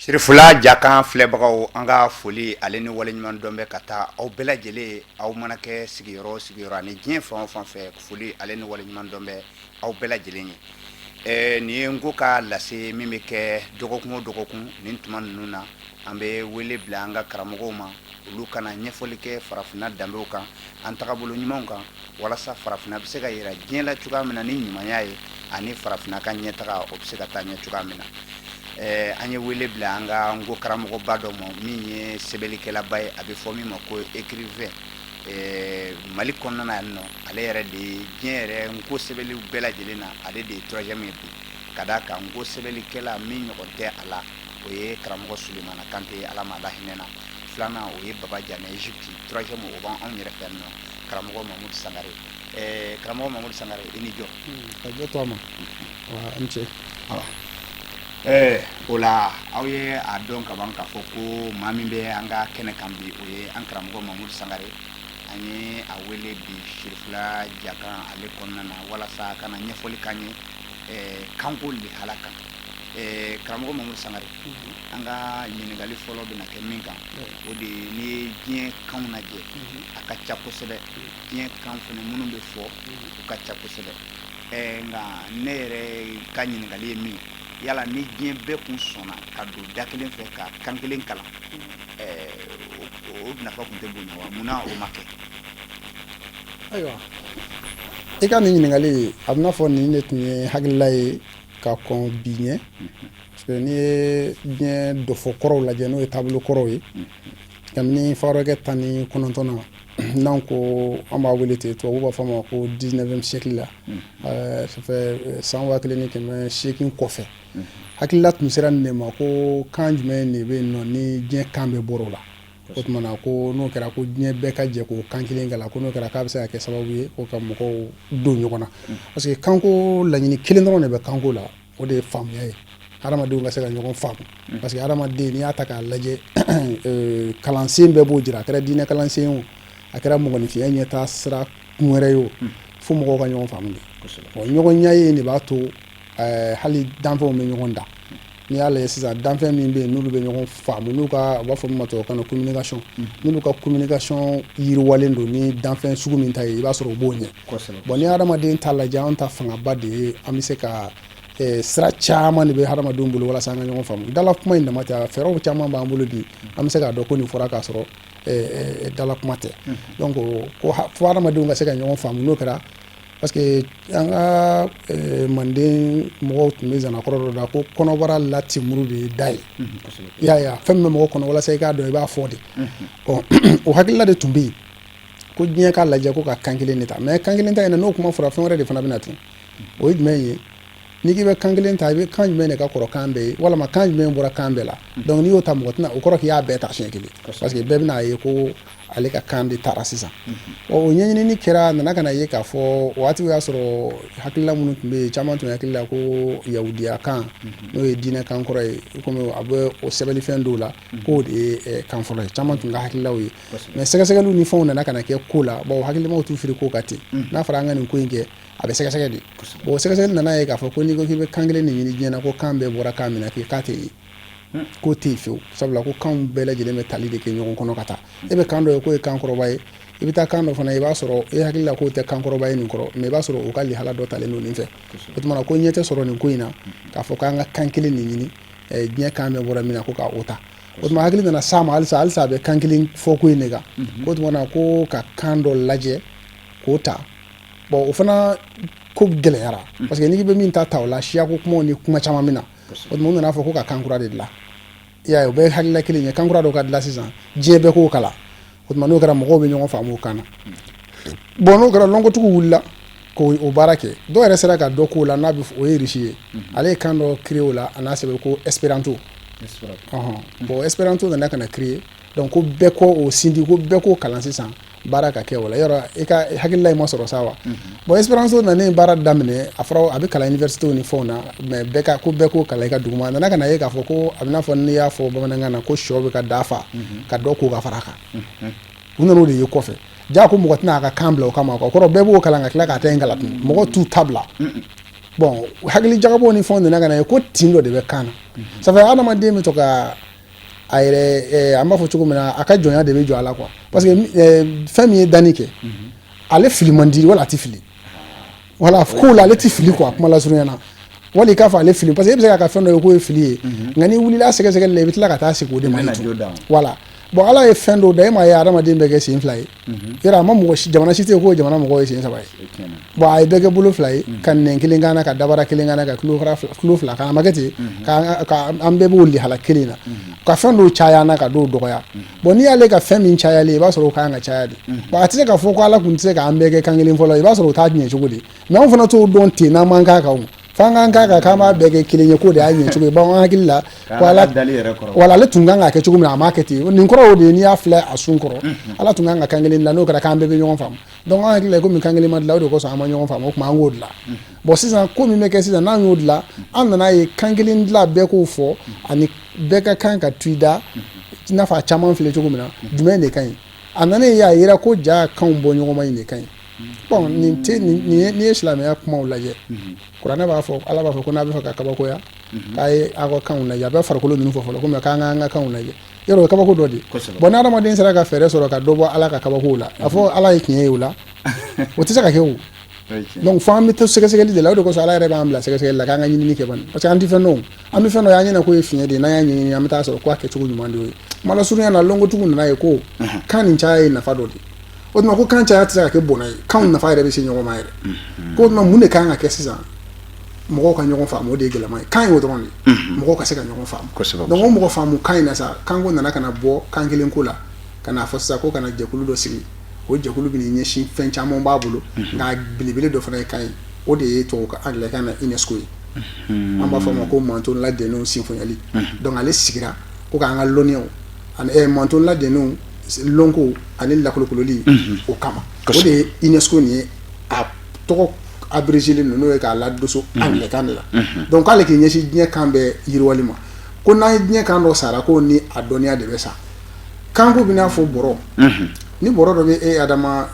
Sirifula Jakan filɛbagaw an ka foli ale ni waleɲuman dɔn bɛ ka taa aw bɛɛ lajɛlen aw mana kɛ sigiyɔrɔ sigiyɔrɔ ani diɲɛ fan o fan fɛ foli ale ni waleɲuman dɔn bɛ aw bɛɛ lajɛlen ye nin ye n ko ka lase min bɛ kɛ dɔgɔkun o dɔgɔkun nin tuma ninnu na an bɛ wele bila an ka karamɔgɔw ma olu kana ɲɛfɔli kɛ farafinna danbew kan an tagabolo ɲumanw kan walasa farafinna bɛ se ka yira diɲɛ la cogoya min na ni ɲumanya ye ani farafinna ka ɲɛtaga o bɛ se ka taa ɲɛ cogoya min na. An ye wele bila an ka ngo karamɔgɔba dɔ ma min ye sɛbɛnnikɛlaba ye a bɛ fɔ min ma ko écrivain Mali kɔnɔna na yan nɔ ale yɛrɛ de ye diɲɛ yɛrɛ ngo sɛbɛnliw bɛɛ lajɛlen na ale de ye troisième ye bi ka d'a kan ngo sɛbɛnnikɛla min ɲɔgɔn tɛ a la o ye karamɔgɔ Sulemana Kante Ala ma hinɛ na filanan o ye Baba Jame Egypte troisième o b'anw yɛrɛ fɛ yan nɔ karamɔgɔ Mamudu Sangare karamɔgɔ Mamudu Sangare i ni jɔ. Ka jɔ to ma wa an cɛ. O la aw ye a dɔn ka ban k'a fɔ ko maa min bɛ an ka kɛnɛ kan bi o ye an karamɔgɔ Mamudu Sangare an ye a wele bi Sirifula Jakan ale kɔnɔna na walasa a kana ɲɛfɔli k'an ye kanko lihala kan karamɔgɔ Mamudu Sangare an ka ɲininkali fɔlɔ bɛna kɛ min kan o de ye n'i ye diɲɛ kanw lajɛ a ka ca kosɛbɛ diɲɛ kan fana minnu bɛ fɔ u ka ca kosɛbɛ nka ne yɛrɛ ka ɲininkali ye min yala ni diɲɛ bɛɛ kun sɔnna ka don da kelen fɛ ka kan kelen kalan o nafa kun tɛ bonya wa munna o ma kɛ. Ayiwa i ka nin ɲininkali a bɛna fɔ nin de tun ye hakilila ye ka kɔn bi ɲɛ parce que n'i ye diɲɛ dɔfɔ kɔrɔw lajɛ n'o ye taabolo kɔrɔw ye kabini Fabakɛ 19 na n'an ko an b'a wele ten tubabuw b'a fɔ ma ko 19e siècle la ça fait 1800 kɔfɛ hakilila tun sera nin de ma ko kan jumɛn de bɛ yen nɔ ni diɲɛ kan bɛ bɔr'o la o tuma na ko n'o kɛra ko diɲɛ bɛɛ ka jɛ k'o kan kelen kalan ko n'o kɛra k'a bɛ se ka kɛ sababu ye ko ka mɔgɔw don ɲɔgɔn na parce que kanko laɲini kelen dɔrɔn de bɛ kanko la o de ye faamuya ye hadamadenw ka se ka ɲɔgɔn faamu parce que hadamaden n'i y'a ta k'a lajɛ kalansen bɛɛ b'o jira a kɛra diinɛ kalansen o a kɛra mɔgɔninfinya ɲɛtaa sira kun wɛrɛ ye o fo mɔgɔw ka ɲɔgɔn faamu de ɲɔgɔn ɲa ye de b'a to hali danfɛnw bɛ ɲɔgɔn da n'i y'a lajɛ sisan danfɛn min bɛ yen n'olu bɛ ɲɔgɔn faamu n'u ka u b'a fɔ min ma tubabukan na communication n'olu ka communication yiriwalen don ni danfɛn sugu min ta ye i b'a sɔrɔ o b'o ɲɛ bon ni hadamaden ta lajɛ an ta fangaba de ye an bɛ se ka sira caman de bɛ hadamadenw bolo walasa an ka ɲɔgɔn faamu dala kuma in dama tɛ fɛɛrɛw caman b'an bolo bi an bɛ se k'a dɔn ko nin fɔra k'a sɔrɔ dala kuma tɛ donc ko fo hadamadenw ka se ka ɲɔgɔn faamu n'o kɛra parce que an ka manden mɔgɔw tun bɛ zanakɔrɔ dɔ da ko kɔnɔbara latimuru de ye da ye i y'a ye fɛn min bɛ mɔgɔ kɔnɔ walasa i k'a dɔn i b'a fɔ de o hakilila de tun bɛ yen ko diɲɛ k'a lajɛ ko ka kan kelen de ta mais kan kelen ta in na n'o kuma fɔra fɛn wɛrɛ de fana bɛ na tun o ye jumɛn ye n'i k'i bɛ kan kelen ta i bɛ kan jumɛn de ka kɔrɔ kan bɛɛ ye walama kan jumɛn bɔra kan bɛɛ la donc n'i y'o ta mɔgɔ tɛna o kɔrɔ k'i y'a bɛɛ ta siɲɛ kelen parce que bɛɛ bɛna ye ko ale ka kan de taara sisan o ɲɛɲinini kɛra nana ka na ye k'a fɔ waati y'a sɔrɔ hakilila minnu tun bɛ yen caman tun hakilila ko yahudiya kan n'o ye diinɛ kan kɔrɔ ye komi a bɛ o sɛbɛnnifɛn dɔw la k'o de ye kan fɔlɔ ye caman tun ka hakililaw ye mais sɛgɛsɛgɛliw ni fɛnw nana ka na kɛ ko la bon hakilimaw t'u firi ko ka ten n'a fɔra an ka nin ko in kɛ a bɛ sɛgɛsɛgɛ de bon sɛgɛsɛgɛli nana ye k'a fɔ ko n'i ko k'i bɛ kan kelen de ɲini diɲɛ na ko kan bɛɛ bɔra kan min na k'a tɛ ye ko tɛ yen fiyewu sabula ko kanw bɛɛ lajɛlen bɛ tali de kɛ ɲɔgɔn kɔnɔ ka taa e bɛ kan dɔ ye k'o ye kan kɔrɔba ye i bɛ taa kan dɔ fana i b'a sɔrɔ e hakili la k'o tɛ kan kɔrɔba ye nin kɔrɔ mais i b'a sɔrɔ o ka lihala dɔ talen don nin fɛ o tuma na ko ɲɛ tɛ sɔrɔ nin ko in na k'a fɔ k'an ka kan kelen de ɲini diɲɛ kan bɛɛ bɔra min na ko ka o ta o tuma hakili nana s'a ma halisa a bɛ kan kelen fɔ ko in de kan o tuma na ko ka kan dɔ lajɛ k'o ta bon o fana ko gɛlɛyara parce que n'i bɛ min ta o la siyako kumaw ni kuma caman min na o tuma u nana fɔ ko ka kan kura de dilan i y'a ye o bɛɛ hakilila kelen ye kan kura dɔw ka dilan sisan diɲɛ bɛɛ k'o kala o tuma n'o kɛra mɔgɔw bɛ ɲɔgɔn faamu o kan na bon n'o kɛra lɔngotigiw wulila k'o baara kɛ dɔw yɛrɛ sera ka dɔ k'o la n'a bɛ o ye rusi ye ale ye kan dɔ créé o la a n'a sɛbɛn ko espéranto bon espéranto nana ka na créé donc ko bɛɛ k'o sindi ko bɛɛ k'o kalan sisan baara ka kɛ o la yɔrɔ i ka hakilila in ma sɔrɔ sa wa bon espéranto nana baara daminɛ a fɔra a bɛ kalan université ni fɛnw na mais bɛɛ k'o kalan i ka duguma a nana ka na ye k'a fɔ ko a bɛ n'a fɔ n'i y'a fɔ bamanankan na ko sɔ bɛ ka da fa ka dɔ k'o ka fara a kan u nana o de ye kɔfɛ jaa ko mɔgɔ tɛna a ka kan bila o kama o kɔrɔ bɛɛ b'o kalan ka tila k'a ta in kalan tun mɔgɔ t'u ta bila bon hakili jagabo ni fond na kana ko tindo de be kana ça fait adama de mi to ka ayre amba fo chuko mina aka jonya de be jo ala quoi parce que famille danike ale filimandi wala ti fili wala ko la le ti fili quoi kuma la sunyana wali ka fa ale fili parce que be ka fendo ko fili ngani wuli la sege sege le bitla ka ta siko de man voilà bon ala e fendo de ma ya adama de be ke sin fly yara ma mo jamana site ko jamana mo ko sin sabai bon ay be ke bulu fly kan nen kilingana ka dabara kilingana ka klo fla kana magati ka ambe be wuli hala kilina ka fendo chaya na ka do doya bon ni ale ka femi chaya le ba so ka nga chaya di ba ati ka fo ko ala kun se ka ambe ke kangilin folo ba so ta nyen chugudi me on fona to don te na man ka fanga ka kama bege kilinye ko da yin chugo ba wan hakilla wala le tunganga ke chugo na market ni nkoro de ni afla asunkoro ala tunganga kangelen la no kara kambe be nyon fam donc an hakilla ko mi kangelen ma la do ko so ama nyon fam ko ma ngodla bo sisan ko mi meke sisan na ngodla an na ye kangelen la be ko fo ani beka kanka tuida na fa chaman file chugo na dume ne kan anane ya yira ko ja kan bo nyon ma ne kan bon ni islam ya kuma ulaje qur'ana ba fo ala ba fo ko na be fa ka ba ko ya kai ago kan na ya ba far ko lu fo ko me ka nga kan na ye yoro ka ba ko dodi bon na ma den sara ka fere so ka do bo ala ka ba ko la afo ala yikin ula o ti saka ke wu donc fa mi to sege sege de la do ko so ala re ba ambla sege sege la ka nga nyini ke ban parce que anti fe no ami fe no ya nyina ko e finye de na ya nyini am ta so ko ake chugo nyumande we mala suru ya na longo tugu na ye ko kan in cha na fa dodi o ma ko kan cha ya tsaka ke bonai kan na fa re be se nyogo mai ko ma mune kan ga ke sisa mo ko nyogo fa mo de gela mai kan wo don mo ko se ka nyogo fa donc mo ko fa mo kan na sa kan go na kana bo kan gelen kula kana fossa ko kana jekulu do sigi o jekulu bi ni nyeshi fen cha mo babulo ga bilibile do fa kai o de to ka agle kana UNESCO amba fa mo ko manton la de no symphony donc ale sigira ko ka nga lonio an manton la de no lonko ani la kolokololi o kama o de UNESCO ni a to abrégé le no e ka la doso angle kan la donc ale ki nyeshi nye kambe yirwalima ko na nye kan do sara ko ni adonia de besa kanko bina fo boro ni boro do be adama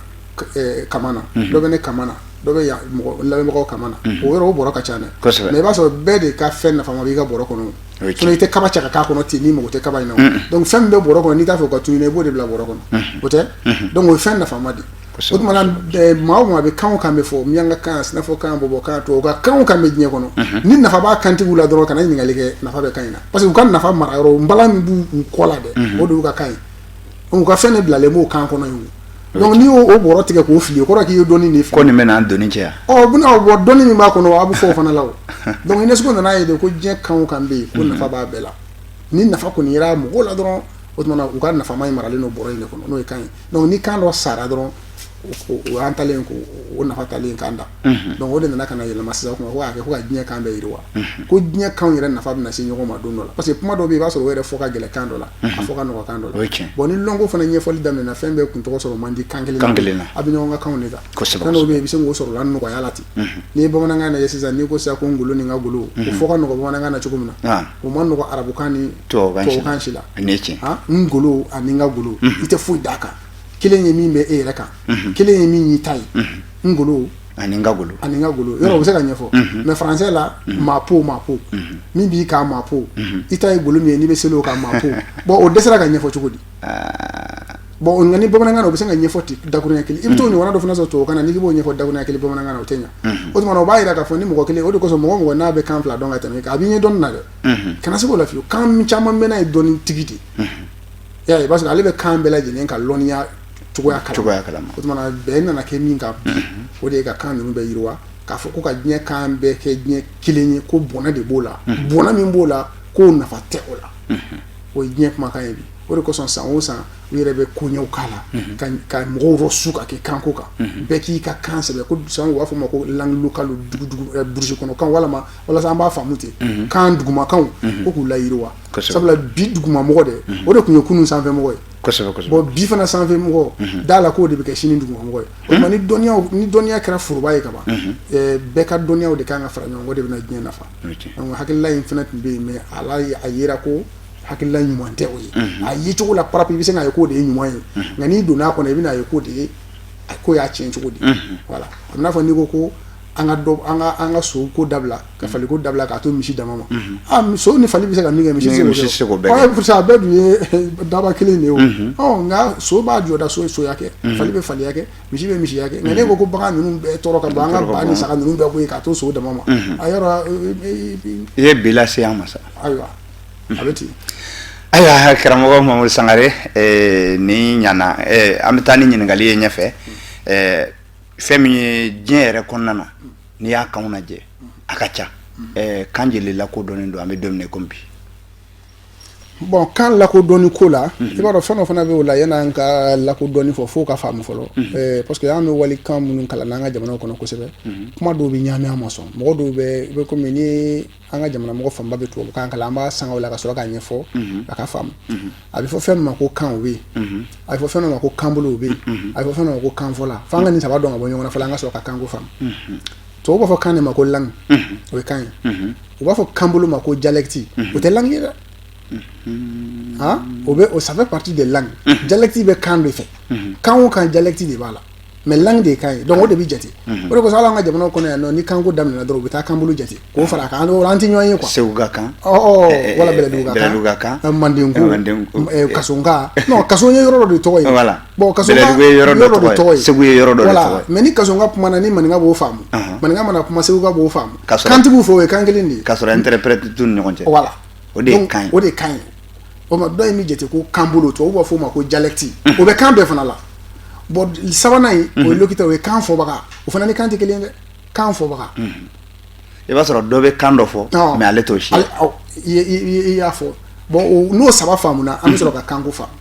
kamana do be ne kamana do be ya mo la be ko kamana o wero boro ka chane mais ba so be de ka fen na fama bi ga boro ko no so ite kaba chaka ka ko no ti ni mo te kaba ino donc fen be boro ko ni ta fo ko tu ne bo de bla boro ko no ote donc o fen na fama di o ma ma be kan ka me fo mi anga kan na fo kan bobo ka to ga kan ka me nye ko no ni na fa ba kan ti bula doro kana ni ngalike na fa be kan na parce que kan na fa mara ro mbala mi bu ko la de o do ka kan on ka fen bla le mo kan ko no yu donc ni o boro tike ko fili ko ra ki doni ni ko ni mena doni tia o bu na o doni mi ba ko no abu fo fa na lawo donc ines ko na yede ko je kan kan be ko na fa ba bela ni na fa ko ni ra mo ko la doro o tuma na u ka na fa mai marale no boro ni ko no e kan donc ni kan ro sara doro o antalen ko o na fa talen kanda donc o de na kana yele masisa ko ko ake ko ga je kan be yirwa ko je kan yire na fa na se nyogo ma dono la parce que puma do be ba so were fo ka gele kando la afo ka no kando la bon ni longo fana nye fo lidam na fembe kun to so mandi kangele na abi nyonga kan ne da kando be bi se ngo so ro lan no ko yalati ni bo na ngana yesiza ni ko sa ko ngulu ni ngagulu ko fo ka no ko bo na ngana chugumna o man no ko arabu kani to kan shila ha ngulu ani ngagulu ite fu daka kelen ye min be e reka kelen ye min yi tai ngulu aninga gulu yoro se ka nyefo mais français la mapo min bi ka mapo itai gulu mi ni be selo ka mapo bo o desera ka nyefo chukudi bo ngani bo ngana no be se ka nyefo ti dakunya kili ibto ni wana do funa so to kana ni bo nyefo dakunya kili bo ngana no tenya o tuma no bayira ka foni mo ko kili o de ko so mo na be kan fla don ga tani ka bi ni don na de kana se ko la fiu kan mi chama mena e don tigiti ya parce que ale be kan bela jini ka lonia chugoya kala o tuma na be na ke min ka o de ka kan no be yirwa ka fo ko ka nye kan be ke nye kilenye ko bona de bola bona min bola ko na fa te ola o nye kuma kan bi o de ko son sa o sa wire be kunya ukala kan mo ro suka ke kan ko ka be ki ka kan se be ko san wa fo mo ko lang local dugu burji kono kan wala sa ba famuti kan duguma kan ko ku la yirwa sabla bi duguma mo de o de kunyo kunu san fe mo ko bo bi fana san fe mo dala ko de be ke shini duguma mo o ma ni donia kra furuba e ka ba be ka donia o de kan afra nyon o de na jnya nafa on hakilla infinite be me ala ayira ko hakilla nyumante o ayi to la parapi bi se nga ko de nyumai ngani do na ko na bi na ko de ko ya chen ko de voilà amna fa ni ko an ka so ko dabila ka fali ko dabila k'a to misi dama ma so ni fali bɛ se ka min kɛ misi se k'o bɛɛ kɛ purusa a bɛɛ dun ye daba kelen de ye o nka so b'a jɔda so ye soya kɛ fali bɛ faliya kɛ misi bɛ misiya kɛ nka ne ko bagan ninnu bɛɛ tɔɔrɔ ka bɔ an ka ba ni saga ninnu bɛɛ ko ye k'a to so dama ma a yɔrɔ i ye bi lase an ma sa ayiwa a bɛ ten ayiwa karamɔgɔ Mamadu Sangare ni ɲana an bɛ taa ni ɲininkali ye ɲɛfɛ fɛn min ye diɲɛ yɛrɛ kɔnɔna na n'i y'a kanw lajɛ a ka ca kan jeli lakodɔnnen don an bɛ don min na komi bi bon kan lakodɔnni ko la i b'a dɔn fɛn dɔ fana bɛ o la yan'an ka lakodɔnni fɔ ka faamu fɔlɔ parce que an bɛ walikan minnu kalan n'an ka jamanaw kɔnɔ kosɛbɛ kuma dɔw bɛ ɲaami an ma sɔn mɔgɔ dɔw bɛ i bɛ komi ni an ka jamana mɔgɔ fanba bɛ tubabukan kalan an b'a sanga o la ka sɔrɔ k'a ɲɛfɔ a ka faamu a bɛ fɔ fɛn min ma ko kan o bɛ yen a bɛ fɔ fɛn dɔ ma ko kanbolo o bɛ yen a bɛ fɔ fɛn dɔ ma ko kanfɔla f'an ka nin saba dɔn ka bɔ ɲɔgɔn na fɔlɔ an ka sɔrɔ ka kanko faamu tubabu b'a fɔ kan de ma ko langue o ye kan ye u b'a fɔ kanbolo ma ko dialecte o tɛ langue ye dɛ ça fait partie des langues dialecte bɛ kan de fɛ kan o kan dialecte de b'a la mais langue de kan ye donc o de bɛ jate o de kosɔn hali an ka jamana kɔnɔ yan nɔ ni kanko daminɛna dɔrɔn u bɛ taa kanbolo jate k'o fara a kan an tɛ ɲɔgɔn ye quoi Segu ka kan wala Bɛlɛdugu ka kan Mandenko Kasonga non Kason ye yɔrɔ dɔ de tɔgɔ ye voilà bon Kasonga ye yɔrɔ dɔ tɔgɔ ye Segu ye yɔrɔ dɔ de tɔgɔ ye mais ni Kasonga kuma na ni maninka b'o faamu maninka mana kuma Segu ka b'o faamu kantigiw fɛ o ye kan kelen de ye ka sɔrɔ interprète t'u ni ɲɔgɔn cɛ voilà o de ye kan ye o de ye kan ye o ma dɔ in bɛ jate ko kanbolo tubabu b'a fɔ o ma ko dialecte o bɛ kan bɛɛ fana la bon sabanan ye o ye lokita o ye kan fɔbaga o fana ni kan tɛ kelen dɛ kan fɔbaga i b'a sɔrɔ dɔ bɛ kan dɔ fɔ mais ale t'o si i y'a fɔ bon n'o saba faamuna an bɛ sɔrɔ ka kanko faamu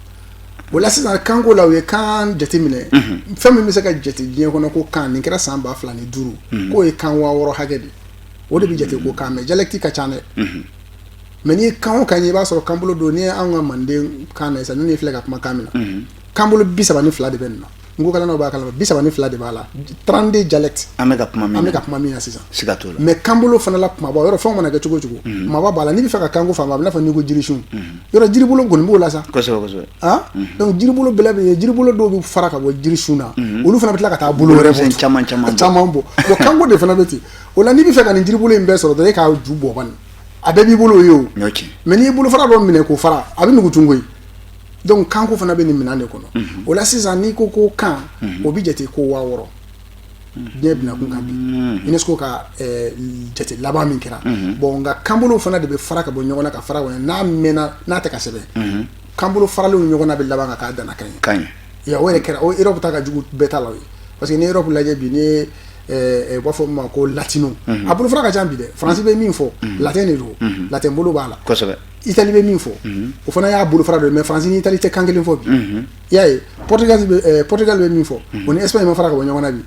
o la sisan kanko la o ye kan jateminɛ fɛn min bɛ se ka jate diɲɛ kɔnɔ ko kan nin kɛra san 2005 k'o ye kan 6000 hakɛ de o de bɛ jate ko kan mais dialecte ka ca dɛ mais ni kan o kan ye i b'a sɔrɔ kanbolo don ni an ka Manden kan na sisan ni filɛ ka kuma kan min na kanbolo 32 de bɛ nin na n ko kalannaw b'a kalama 32 de b'a la 32 dialecte an bɛ ka kuma min na sisan siga t'o la mais kanbolo fana la kumaba yɔrɔ fɛnw mana kɛ cogo cogo kumaba b'a la n'i bɛ fɛ ka kanko faamu a bɛ n'a fɔ n'i ko jirisun yɔrɔ jiribolo kɔni b'o la sa kosɛbɛ donc jiribolo bɛlɛ bɛ yen jiribolo dɔw bɛ fara ka bɔ jirisun na olu fana bɛ tila ka taa bolo wɛrɛ bɔ caman bɔ bon kanko de fana bɛ ten o la n'i bɛ fɛ ka nin jiribolo in bɛɛ sɔrɔ dɔrɔn e k'a ju bɔ bani a bɛɛ b'i bolo ye o mais n'i ye bolo fara dɔ minɛ k'o fara a bɛ nugu tungo ye donc kanko fana bɛ nin minɛn de kɔnɔ o la sisan n'i ko ko kan o bɛ jate ko 6000 diɲɛ binakun kan bi UNESCO ka jate laban min kɛra bon nka kanbolo fana de bɛ fara ka bɔ ɲɔgɔn na ka fara ɲɔgɔn na n'a mɛnna n'a tɛ ka sɛbɛn kanbolo faralen ɲɔgɔn na bɛ laban ka k'a danna kan ye o yɛrɛ kɛra o Europe ta ka jugu bɛɛ ta la o ye parce que ni Europe lajɛ bi ni u b'a fɔ min ma ko latino a bolo fara ka ca bi dɛ Faransi bɛ min fɔ latin de don latin bolo b'a la Italie bɛ min fɔ o fana y'a bolo fara dɔ mais Faransi ni Italie tɛ kan kelen fɔ bi i y'a ye Portugal bɛ min fɔ o ni Espagne ma fara ka bɔ ɲɔgɔn na bi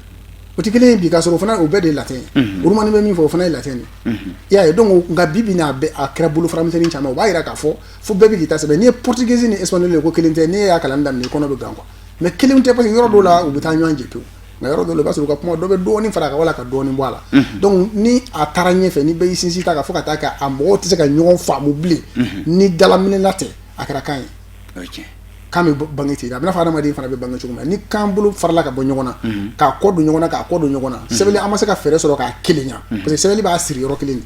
o tɛ kelen ye bi k'a sɔrɔ o fana o bɛɛ de ye latin ye Roumanie bɛ min fɔ o fana ye latin de i y'a ye donc nka bi bi n'a kɛra bolo fara misɛnnin caman o b'a jira k'a fɔ fo bɛɛ bɛ k'i ta sɛbɛn n'i ye Portugais ni Espagnol ye ko kelen tɛ n'i y'a kalan daminɛ i kɔnɔ bɛ gan quoi mais kelen tɛ parce que yɔrɔ dɔw la u bɛ taa ɲɔgɔn jɛ pewu nka yɔrɔ dɔw la i b'a sɔrɔ u ka kuma dɔ bɛ dɔɔnin fara a kan wala ka dɔɔnin bɔ a la donc ni a taara ɲɛfɛ ni bɛɛ y'i sinsin ta kan fo ka taa kɛ a mɔgɔw tɛ se ka ɲɔgɔn faamu bilen ni dalaminɛna tɛ a kɛra kan ye kan bɛ bange ten a bɛ n'a fɔ adamaden fana bɛ bange cogo min na ni kan bolo farala ka bɔ ɲɔgɔn na k'a kɔ don ɲɔgɔn na k'a kɔ don ɲɔgɔn na sɛbɛnni an ma se ka fɛɛrɛ sɔrɔ k'a kelenya parce que sɛbɛnni b'a siri yɔrɔ kelen de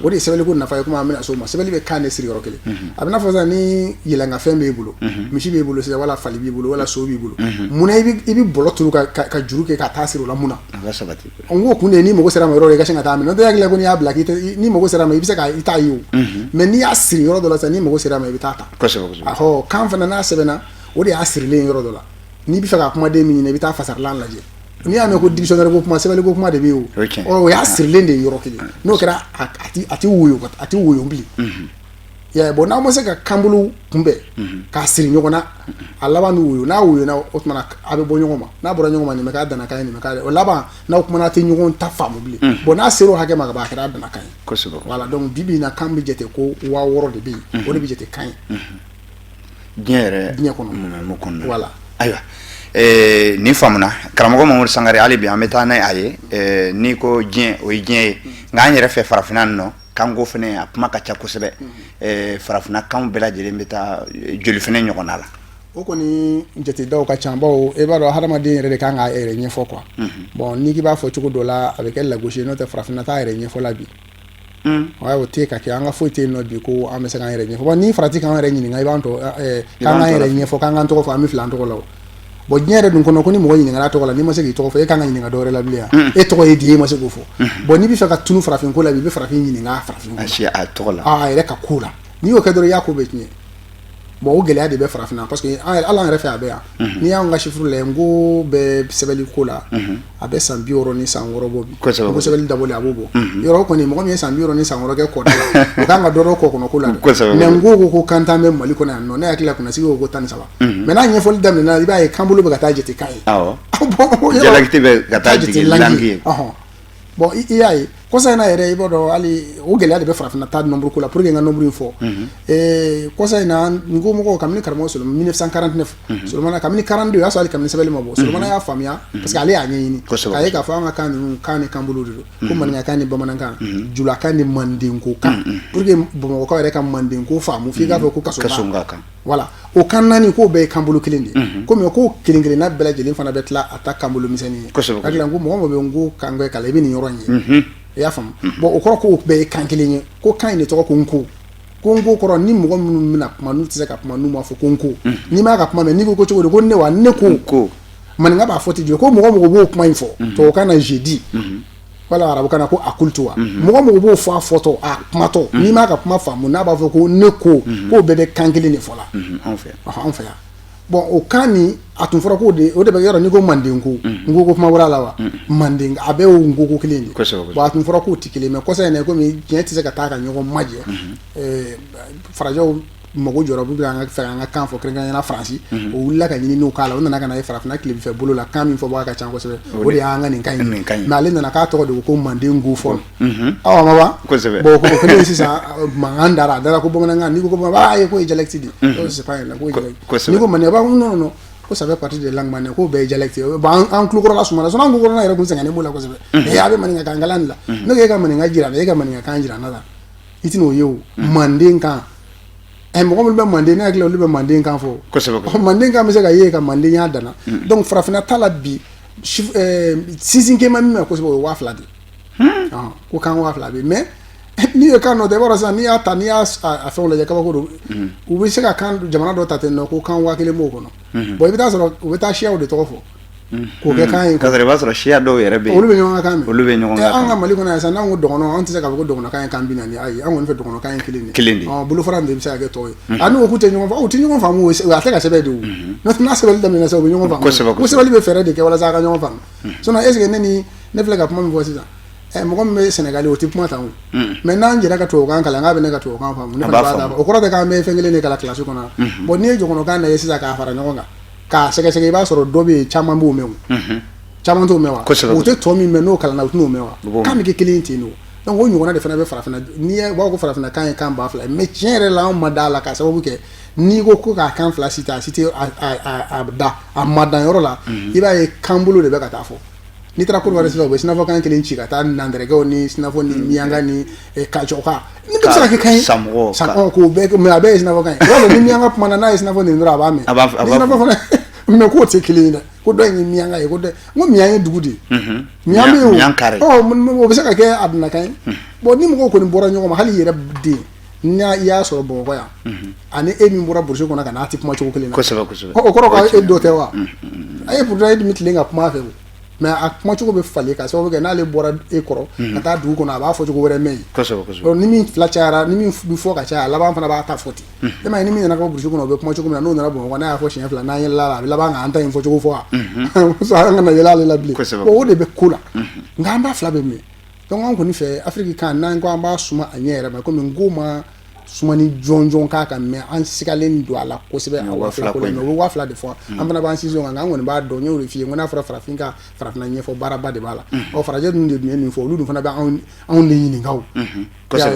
o de ye sɛbɛnni ko nafa ye komi an bɛna s'o ma sɛbɛnni bɛ kan de siri yɔrɔ kelen a bɛ n'a fɔ sisan ni yɛlɛnkafɛn b'e bolo misi b'e bolo sisan wala fali b'i bolo wala so b'i bolo munna i bɛ bɔlɔ turu ka juru kɛ ka taa siri o la mun na n ko kun de ye ni mago sera ma yɔrɔ i ka sin ka taa minɛ n'o tɛ hakili ko n'i y'a bila ni mago sera ma i bɛ se ka i t'a ye o mais n'i y'a siri yɔrɔ dɔ la sisan ni mago sera ma i bɛ taa ta kan fana n'a sɛbɛnna o de y'a sirilen yɔrɔ dɔ la n'i bɛ fɛ ka kumaden min ɲini i bɛ taa fasarilan lajɛ n'i y'a mɛn ko dictionnaire ko kuma sɛbɛnni ko kuma de bɛ yen o y'a sirilen de ye yɔrɔ kelen n'o kɛra a tɛ woyo bilen ya bon n'aw ma se ka kanbolo kunbɛn k'a siri ɲɔgɔn na a laban bɛ woyo n'a woyona o tuma a bɛ bɔ ɲɔgɔn ma n'a bɔra ɲɔgɔn ma nin bɛ k'a danna kan ye nin bɛ k'a o laban n'aw kumana tɛ ɲɔgɔn ta faamu bilen bon n'a ser'o hakɛ ma ka ban a kɛra a danna kan ye voilà donc bi bi in na kan bɛ jate ko 6000 de bɛ yen o de bɛ jate kan ye diɲɛ kɔnɔ voilà ayiwa ni faamuna karamɔgɔ Mamadu Sangare hali bi an bɛ taa n'a ye n'i ko diɲɛ o ye diɲɛ ye nka an yɛrɛ fɛ farafinna nin nɔ kanko fana a kuma ka ca kosɛbɛ farafinna kanw bɛɛ lajɛlen bɛ taa joli fana ɲɔgɔnna la o kɔni jate daw ka ca bawo e b'a dɔn hadamaden yɛrɛ de kan k'a yɛrɛ ɲɛfɔ quoi bon n'i k'i b'a fɔ cogo dɔ la a bɛ kɛ lagosi n'o tɛ farafinna t'a yɛrɛ ɲɛfɔ la bi o te ka kɛ an ka foyi te yen nɔ bi ko an bɛ se k'an yɛrɛ ɲɛfɔ bon ni farati k'an yɛrɛ ɲininka i b'an tɔ k'an k'an yɛrɛ ɲɛfɔ k'an k'an tɔgɔ fɔ an bɛ fili an tɔgɔ la bon diɲɛ yɛrɛ dun kɔnɔ ko ni mɔgɔ ɲininkala tɔgɔ la n'i ma se k'i tɔgɔ fɔ e kan ka ɲininka dɔwɛrɛ la bilen e tɔgɔ ye di e ma se k'o fɔ bon n'i bɛ fɛ ka tunu farafin ko la bi i bɛ farafin ɲininka farafin ko a tɔgɔ la a yɛrɛ ka ko la n'i y'o kɛ dɔrɔn i y'a ko bɛ tiɲɛ bon o gɛlɛya de bɛ farafinna parce que ala an yɛrɛ fɛ a bɛ yan n'i y'an ka chiffre lajɛ n ko bɛ sɛbɛnni ko la a bɛ san 60 ni san 6 bɔ bi ko sɛbɛnni dabɔlen a b'o bɔ yɔrɔ kɔni mɔgɔ min ye san 60 ni san 6 kɛ kɔ la o kan ka dɔ dɔ kɔ kɔnɔ ko la mais n ko kantan bɛ Mali kɔnɔ yan nɔ ne hakili la kunnasigi ko 13 mais n'a ɲɛfɔli daminɛna i b'a ye kan bolo bɛ ka taa jate kan ye jalakiti bɛ ka taa jate langue ye bon i y'a ye kɔsa in na yɛrɛ i b'a dɔn hali o gɛlɛya de bɛ farafinna ta nombre ko la pour que n ka nombre in fɔ kɔsa in na n ko mɔgɔw kabini karamɔgɔ Solomana 1949 Solomana kabini 42 o y'a sɔrɔ hali kabini sɛbɛnni ma bɔ Solomana y'a faamuya parce que ale y'a ɲɛɲini k'a ye k'a fɔ an ka kan ninnu kan ni kan bolo de don ko maninkakan ni bamanankan julakan ni mandenko kan pour que bamakɔkaw yɛrɛ ka mandenko faamu f'i k'a fɔ ko kasonga kan voilà o kan naani k'o bɛɛ ye kan bolo kelen de ye komi ko kelen kelenna bɛɛ lajɛlen fana bɛ tila a ta kan bolo misɛnnin ye hakili la n ko mɔgɔ mɔgɔ bɛ n ko kan bɛ kala i bɛ nin yɔrɔ in ye i y'a faamu bon o kɔrɔ k'o bɛɛ ye kan kelen ye ko kan in de tɔgɔ ko nko ko nko kɔrɔ ni mɔgɔ minnu bɛna kuma n'u tɛ se ka kuma n'u m'a fɔ ko nko n'i m'a ka kuma mɛn n'i ko cogo di ko ne wa ne ko maninka b'a fɔ ten jɔ ko mɔgɔ mɔgɔ b'o kuma in fɔ tubabukan na jeudi wala arabukan na ko akultu wa mɔgɔ mɔgɔ b'o fɔ a fɔtɔ a kumatɔ n'i m'a ka kuma faamu n'a b'a fɔ ko ne ko k'o bɛɛ bɛ kan kelen de fɔ la anw fɛ yan bon o kan ni a tun fɔra ko o de bɛ yɔrɔ n'i ko mandenko nko ko kuma wɛrɛ la wa manden a bɛɛ y'o nko ko kelen de bon a tun fɔra k'o tɛ kelen mais kɔsa in na komi diɲɛ tɛ se ka taa ka ɲɔgɔn majɛ farajɛw mago jɔra bɛ an ka fɛ an ka kan fɔ kɛrɛnkɛrɛnnenya Faransi o wulila ka ɲininiw k'a la o nana ka na ye farafinna tilebinfɛ bolo la kan min fɔ baga ka ca kosɛbɛ o de y'an ka nin kan in mais ale nana k'a tɔgɔ de ko mandenko fɔlɔ aw ma wa bon o kelen sisan mankan dara ko bamanankan n'i ko bamanankan ye ko ye dialecte de c'est pas la ko ye dialecte n'i ko maninka b'a fɔ non ko ça fait partie de langue maninka ko bɛɛ ye dialecte bon an kulukɔrɔla sumana sinon an kulukɔrɔla yɛrɛ kun sɛgɛnnen b'o la kosɛbɛ a bɛ maninka kan kalan de la ne ko e ka maninka jira na e ka maninka kan jira na la i tɛn'o ye o manden kan mɔgɔ minnu bɛ manden ne hakili la olu bɛ manden kan fɔ manden kan bɛ se ka ye ka mandenya danna donc farafinna ta la bi sinsinkɛma min mɛn kosɛbɛ o ye 2000 de ko kan 2000 bɛ mais n'i ye kan dɔ ta i b'a dɔn sisan n'i y'a ta n'i y'a fɛnw lajɛ kabako don u bɛ se ka kan jamana dɔ ta ten nɔ ko kan 1000 b'o kɔnɔ bon i bɛ taa sɔrɔ u bɛ taa siyaw de tɔgɔ fɔ k'o kɛ kan ye kasɔrɔ i b'a sɔrɔ siya dɔw yɛrɛ bɛ yen olu bɛ ɲɔgɔn kan mɛn olu bɛ ɲɔgɔn kan an ka Mali kɔnɔ yan sisan n'an ko dɔgɔnɔ an tɛ se k'a fɔ ko dɔgɔnɔkan ye kan 40 ayi an kɔni fɛ dɔgɔnɔkan ye kelen de bolofara de bɛ se ka kɛ tɔw ye a n'u ko k'u tɛ ɲɔgɔn faamu u tɛ ɲɔgɔn faamu a tɛ ka sɛbɛn de o n'a sɛbɛnni daminɛna sisan u bɛ ɲɔgɔn faamu ko sɛbɛnni bɛ fɛɛrɛ de kɛ walasa a ka ɲɔgɔn faamu sinon est ce que ne filɛ ka kuma min fɔ sisan mɔgɔ min bɛ Sénégal o tɛ kuma tan o mais n'an jɛra ka tubabukan kalan k'a bɛ ne ka tubabukan faamu ne fana b'a ta o kɔrɔ tɛ k'an bɛ fɛn kelen de kalan kilasi kɔnɔ bon n'i ye jɔgɔnɔkan lajɛ sisan k'a fara ɲɔgɔn kan k'a sɛgɛsɛgɛ i b'a sɔrɔ dɔ bɛ yen caman b'o mɛn o caman t'o mɛn wa o tɛ tɔ min mɛn n'o kalanna o tɛn'o mɛn wa kan bɛ kɛ kelen ten o donc o ɲɔgɔnna de fana bɛ farafinna n'i ye b'a ko farafinna kan ye kan 2000 mais tiɲɛ yɛrɛ la anw ma da la k'a sababu kɛ n'i ko k'a kan 2 citer a citer a ma dan yɔrɔ la i b'a ye kan bolo de bɛ ka taa fɔ n'i taara Côte d'Ivoire sisan u bɛ sinafɔkan kelen ci ka taa nandɛrɛkɛw ni sinafɔ ni miyanka ni kacɔka ni bɛ se ka kɛ kan ye samɔgɔ k'o bɛɛ mais a bɛɛ ye sinafɔkan ye i b'a dɔn ni miyanka kumana n'a ye sinafɔ nin dɔrɔn a b'a mɛn ni sinafɔ fana mais k'o tɛ kelen ye dɛ ko dɔ in ye miyanka ye ko dɔ n ko miyan ye dugu de ye miyan bɛ yen o bɛ se ka kɛ a bɛna kan ye bon ni mɔgɔw kɔni bɔra ɲɔgɔn ma hali yɛrɛ den i y'a sɔrɔ Bamakɔ yan ani e min bɔra burusi kɔnɔ ka n'a tɛ kuma cogo kelen na o kɔrɔ ko e dɔ tɛ wa a ye pourtant e dun bɛ tilen ka kuma fɛ o mais a kuma cogo bɛ falen ka sababu kɛ n'ale bɔra e kɔrɔ ka taa dugu kɔnɔ a b'a fɔ cogo wɛrɛ mɛn yen ni min fila cayara ni min bɛ fɔ ka caya a laban fana b'a ta fɔ ten e ma ye ni min nana ka burusi kɔnɔ o bɛ kuma cogo min na n'o nana Bamakɔ n'a y'a fɔ siɲɛ 2 n'an yɛlɛla la a bɛ laban k'an ta in fɔ cogo fɔ wa an kana yɛlɛ ale la bilen bon o de bɛ ko la nka an b'a fila bɛ mɛn donc an kɔni fɛ Afiriki kan n'an ko an b'a suma a ɲɛ yɛrɛ ma komi n ko ma sumani jɔnjɔn k'a kan mɛ an sigalen don a la kosɛbɛ a 2000 ko la mais o bɛ 2000 de fɔ an fana b'an sinsin o kan an kɔni b'a dɔn n y'o de f'i ye n ko n'a fɔra farafin ka farafinna ɲɛfɔ baaraba de b'a la farajɛ ninnu de dun ye nin fɔ olu dun fana bɛ anw de ɲininka o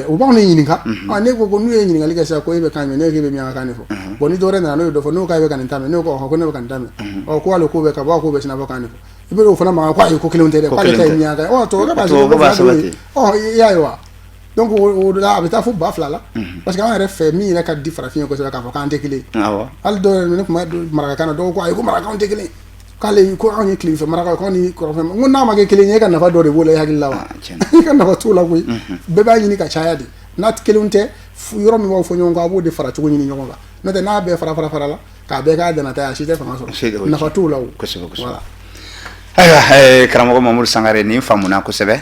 o b'anw de ɲininka ne ko n'u ye ɲininkali kɛ sisan ko e bɛ kan mɛn ne k'e bɛ miyanka kan de fɔ bon ni dɔwɛrɛ nana n'o ye dɔ fɔ n'o k'a bɛ ka nin ta mɛn ne ko ko ne bɛ ka nin ta mɛn ko ale ko bɛ ka bɔ ko bɛ sinafɔ kan de fɔ i bɛ o fana ma ko ayi ko kelen tɛ dɛ k'ale ta ye miyanka ye tubabu b'a sɛbɛn i y'a ye wa donc o la a bɛ taa fo 2000 la parce que an yɛrɛ fɛ min yɛrɛ ka di farafin ye kosɛbɛ k'a fɔ k'an tɛ kelen hali dɔw yɛrɛ ne kuma marakakan na dɔw ko ayi ko marakaw tɛ kelen k'ale ko anw ye tilefɛ marakaw k'anw ni kɔrɔfɛ n ko n'a ma kɛ kelen ye e ka nafa dɔ de b'o la i hakili la wa i ka nafa t'o la koyi bɛɛ b'a ɲini ka caya de n'a kelenw tɛ yɔrɔ min b'aw fɔ ɲɔgɔn kɔ a b'o de fara cogo ɲini ɲɔgɔn kan n'o tɛ n'a bɛɛ fara la k'a bɛɛ k'a danata ye a si tɛ fanga sɔrɔ nafa t'o la o voilà. Ayiwa karamɔgɔ Mamuru Sangare nin faamuna kosɛbɛ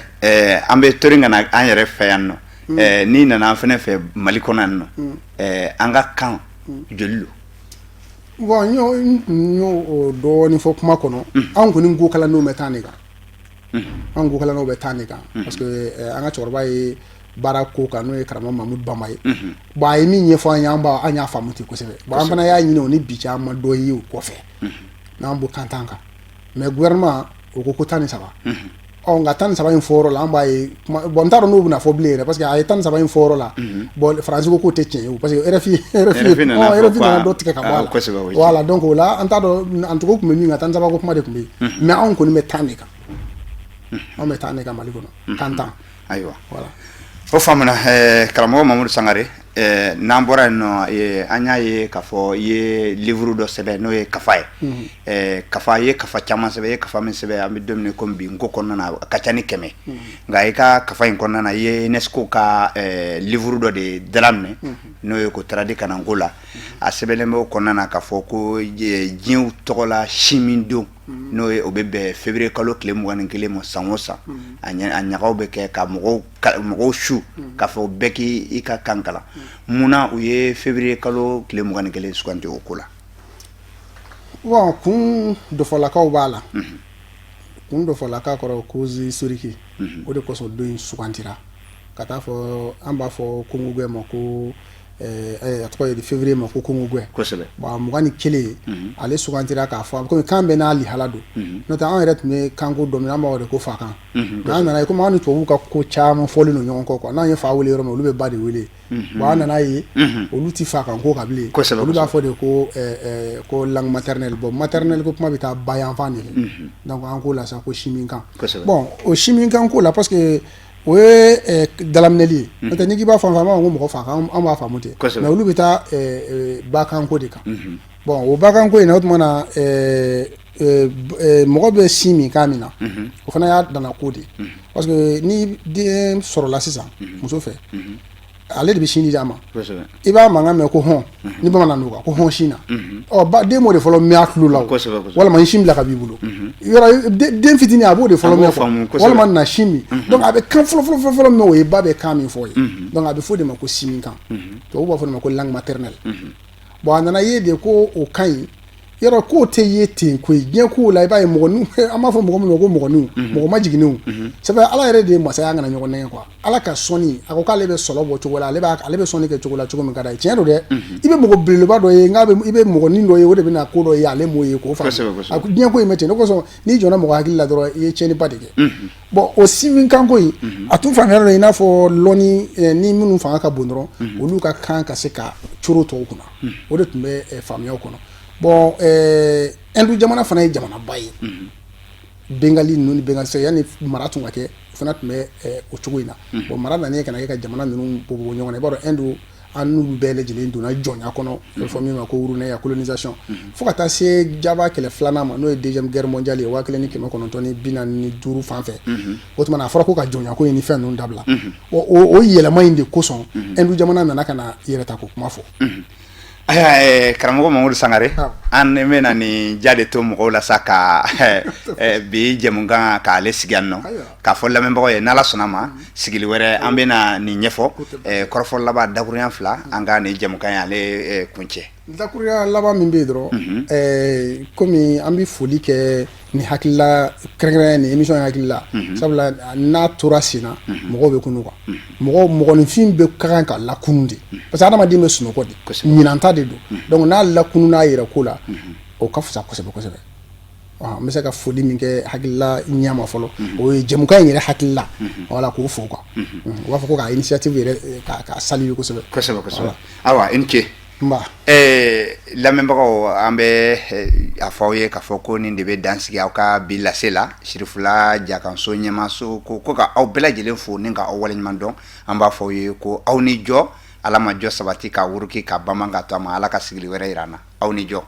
an bɛ tori ka na an yɛrɛ fɛ yan nɔ n'i nana an fɛnɛ fɛ Mali kɔnɔ yan nɔ an ka kan joli lo bon n y'o dɔɔni fɔ kuma kɔnɔ an kɔni ko kalandenw bɛ taa ne kan an ko kalandenw bɛ taa ne kan parce que an ka cɛkɔrɔba ye baara ko kan n'o ye karamɔgɔ Mamudu Bama ye bon a ye min ɲɛfɔ an ye an y'a faamu ten kosɛbɛ bon an fana y'a ɲini o ni bi cɛ an ma dɔ ye o kɔfɛ n'an b'o kan kan mais gouvernement o ko 13 nka 13 in fɔyɔrɔ la an b'a ye bon n t'a dɔn n'o bɛna fɔ bilen yɛrɛ parce que a ye 13 in fɔyɔrɔ la bon Faransi ko k'o tɛ tiɲɛ ye parce que RFI nana dɔ tigɛ ka bɔ a la voilà donc o la an t'a dɔn an togo tun bɛ min kan 13 ko kuma de tun bɛ yen mais anw kɔni bɛ taa ne kan anw bɛ taa ne kan Mali kɔnɔ kan tan ayiwa voilà o faamuna karamɔgɔ Mamuru Sangare n'an bɔra yen nɔ an y'a ye k'a fɔ i ye livre dɔ sɛbɛn n'o ye kafa ye kafa i ye kafa caman sɛbɛn i ye kafa min sɛbɛn an bɛ don min komi bi nko kɔnɔna na a ka ca ni 100 nka i ka kafa in kɔnɔna na i ye UNESCO ka livre dɔ de daminɛ n'o ye ko traduit kana nko la a sɛbɛnlen bɛ o kɔnɔna na k'a fɔ ko diɲɛw tɔgɔ la si min don n'o ye o bɛ bɛn février kalo tile 21 ma san o san a ɲagaw bɛ kɛ ka mɔgɔw su k'a fɔ bɛɛ k'i ka kan kalan munna u ye février kalo tile 21 suganti o ko la bon kun dɔfɔlakaw b'a la kun dɔfɔlaka kɔrɔ cause historique o de kosɔn don in sugantira ka taa fɔ an b'a fɔ Kongogwɛ ma ko a tɔgɔ ye di février ma ko Kongogwɛ kosɛbɛ bon 21 ale sugantira k'a fɔ komi kan bɛɛ n'a lihala don n'o tɛ an yɛrɛ tun bɛ kanko dɔ min an b'a de ko fakan mais an nana ye komi an ni tubabuw ka ko caman fɔlen don ɲɔgɔn kɔ quoi n'an ye fa wele yɔrɔ min olu bɛ ba de wele bon an nana ye olu ti fakan ko ka bilen olu b'a fɔ de ko langue maternelle bon maternelle ko kuma bɛ taa ba yanfan de donc an ko la sa ko siminkan bon o siminkan ko la parce que o ye dalaminɛli ye n'o tɛ n'i k'i b'a faamu an b'a fɔ ko mɔgɔ fakan an b'a faamu ten mais olu bɛ taa bakanko de kan bon o bakanko in na o tuma na mɔgɔ bɛ sin min kan min na o fana y'a dana ko de parce que ni den sɔrɔla sisan muso fɛ ale de bɛ sin di a ma i b'a mankan mɛn ko hɔn ni bamanan n'o kan ko hɔn sin na den m'o de fɔlɔ mɛn a tulo la walima i sin bila ka b'i bolo yɔrɔ den fitinin a b'o de fɔlɔ mɛn walima na sin min donc a bɛ kan fɔlɔ mɛn o ye ba bɛ kan min fɔ ye donc a bɛ fɔ de ma ko siminkan tubabuw b'a fɔ de ma ko langue maternelle bon a nana ye de ko o kan ɲi yɔrɔ k'o tɛ ye ten koyi diɲɛ kow la i b'a ye mɔgɔninw an b'a fɔ mɔgɔ min ma ko mɔgɔninw mɔgɔ ma jiginnenw c'est vrai ala yɛrɛ de ye masaya kana ɲɔgɔn nɛgɛ quoi ala ka sɔnni a ko k'ale bɛ sɔlɔ bɔ cogo la ale bɛ sɔnni kɛ cogo la cogo min ka d'a ye tiɲɛ don dɛ i bɛ mɔgɔ belebeleba dɔ ye i bɛ mɔgɔnin dɔ ye o de bɛna ko dɔ ye ale m'o ye k'o faamu a ko diɲɛ ko in bɛ ten ne kosɔn n'i jɔnna mɔgɔ hakili la dɔrɔn i ye tiɲɛniba de kɛ bon o siminkanko in a tun faamuyara dɔ i n'a fɔ lɔnni ni minnu fanga ka bon dɔrɔn olu ka kan ka se ka coro tɔw kunna o de tun bɛ faamuyaw kɔnɔ bon Hindu jamana fana ye jamanaba ye Bengali ninnu ni Bengali sɛ yanni mara tun ka kɛ o fana tun bɛ o cogo in na bon mara nana ka na kɛ ka jamana ninnu bɔ ɲɔgɔn na i b'a dɔn Hindu an n'olu bɛɛ lajɛlen donna jɔnya kɔnɔ a bɛ fɔ min ma ko urunɛya colonisation fo ka taa se Jaba kɛlɛ filanan ma n'o ye deuxième guerre mondiale ye 1945 fan fɛ o tuma a fɔra ko ka jɔnya ko in ni fɛn ninnu dabila o yɛlɛma in de kosɔn Hindu jamana nana ka na yɛrɛ ta ko kuma fɔ aya karamɔgɔ Mamuru Sangare an bɛ na nin ja de to mɔgɔw la sa ka bi jɛmukan k'ale sigi yan nɔ k'a fɔ lamɛnbagaw ye n'Ala sɔnna ma sigili wɛrɛ an bɛ na nin ɲɛfɔ kɔrɔfɔ laban dakuruɲa 2 an ka nin jɛmukan ye ale kuncɛ dakuruɲa laban min bɛ yen dɔrɔn komi an bɛ foli kɛ ni hakilila kɛrɛnkɛrɛnnen ni émission hakilila sabula n'a tora sen na mɔgɔw bɛ kunu quoi mɔgɔninfin bɛ ka kan ka lakunu de parce que adamaden bɛ sunɔgɔ de ɲinanta de don donc n'a lakunu n'a yɛrɛ ko la o ka fisa kosɛbɛ kosɛbɛ n bɛ se ka foli min kɛ hakilila ɲɛma fɔlɔ o ye jɛmukan in yɛrɛ hakilila wala k'o fo quoi u b'a fɔ ko ka initiative yɛrɛ ka saluer kosɛbɛ awa i ni ce Mba. Lamɛnbagaw an bɛ a fɔ aw ye k'a fɔ ko nin de bɛ dansigi aw ka bi lase la Sirifula Jakanso ɲɛmaaso ko ka aw bɛɛ lajɛlen fo ni ka aw waleɲuman dɔn an b'a fɔ aw ye ko aw ni jɔ Ala ma jɔ sabati ka wuruki ka bama ka to a ma Ala ka sigili wɛrɛ yira an na aw ni jɔ